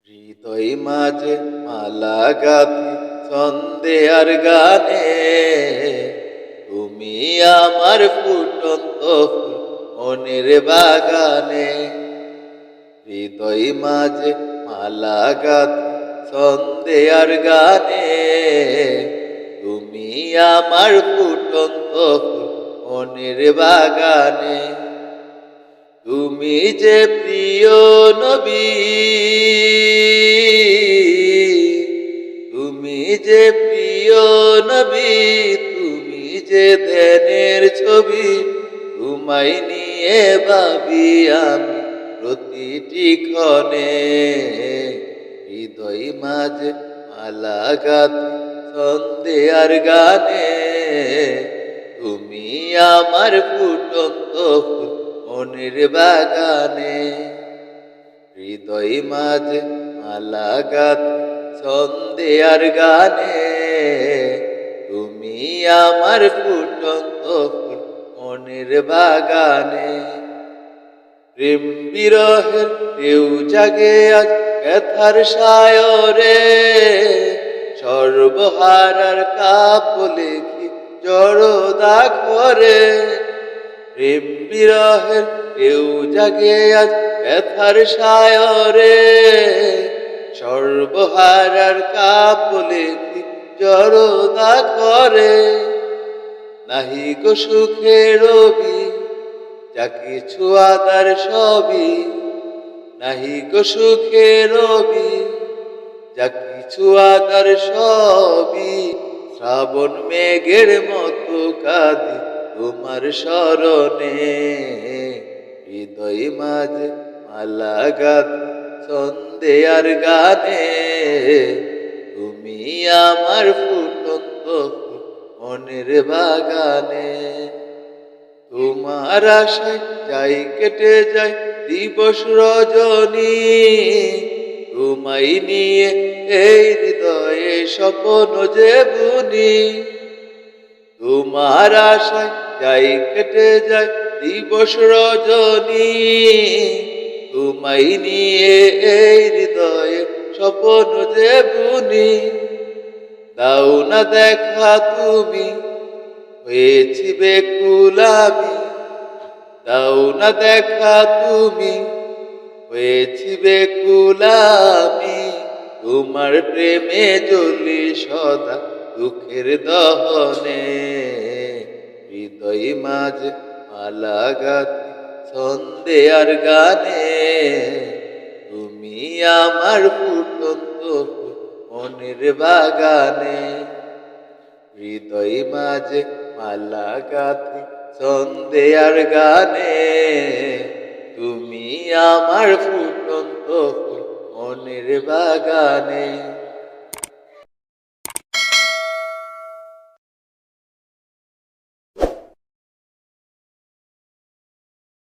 হৃদয় মাঝে মালা গাথি ছন্দে আর গানে, তুমি আমার ফুটন্ত ফুল মনের বাগানে। হৃদয় মাঝে মালা গাথি ছন্দে আর গানে, তুমি আমার ফুটন্ত ফুল মনের বাগানে। তুমি যে প্রিয় নবী, তুমি যে প্রিয় নবী, তুমি যে ধ্যানের ছবি, তোমায় নিয়ে ভাবি আমি প্রতিটি ক্ষণে। হৃদয় মাঝে মালা গাথি ছন্দে আর গানে, তুমি আমার ফুটন্ত ফুল মনের বাগানে। হৃদয় মাঝে মালা গাথি ছন্দে আর গানে, তুমি আমার ফুটন্ত ফুল মনের বাগানে। প্রেম বিরহের ঢেউ জাগে আজ ব্যথার সায়রে, সর্বহারার কাপ লেখি জড়দা করে। প্রেম বিরহের ঢেউ জাগে আজ ব্যথার সায়রে, সর্বহারার কাপ লেখি জড়দা করে। নাহি গো সুখের রবি, যা কিছু আদার সবই, নাহি গো সুখের রবি, যা কিছু আদার সবই। শ্রাবণ মেঘের মতো কাঁদি তোমার স্মরণে। হৃদয় মাঝে মালা গাথি ছন্দে আর গানে, তুমি আমার ফুটন্ত ফুল মনের বাগানে। তোমার আশায় যাই কেটে যায় দিবস রজনী, তোমায় নিয়ে এই হৃদয়ে স্বপ্ন যে বুনি। তোমার আশায় যাই কেটে যায় দিবস রজনী, তোমায় নিয়ে এই হৃদয়ে স্বপ্ন যে বুনি। দাও না দেখা তুমি, হয়েছি বেকুল আমি, দাও না দেখা তুমি, হয়েছি বেকুল আমি। তোমার প্রেমে জ্বলি সদা দুঃখের দহনে। হৃদয় মাঝে মালা গাথি ছন্দে আর গানে, তুমি আমার ফুটন্ত ফুল মনের বাগানে। হৃদয় মাঝে মালা গাথি ছন্দে আর গানে, তুমি আমার ফুটন্ত ফুল মনের বাগানে।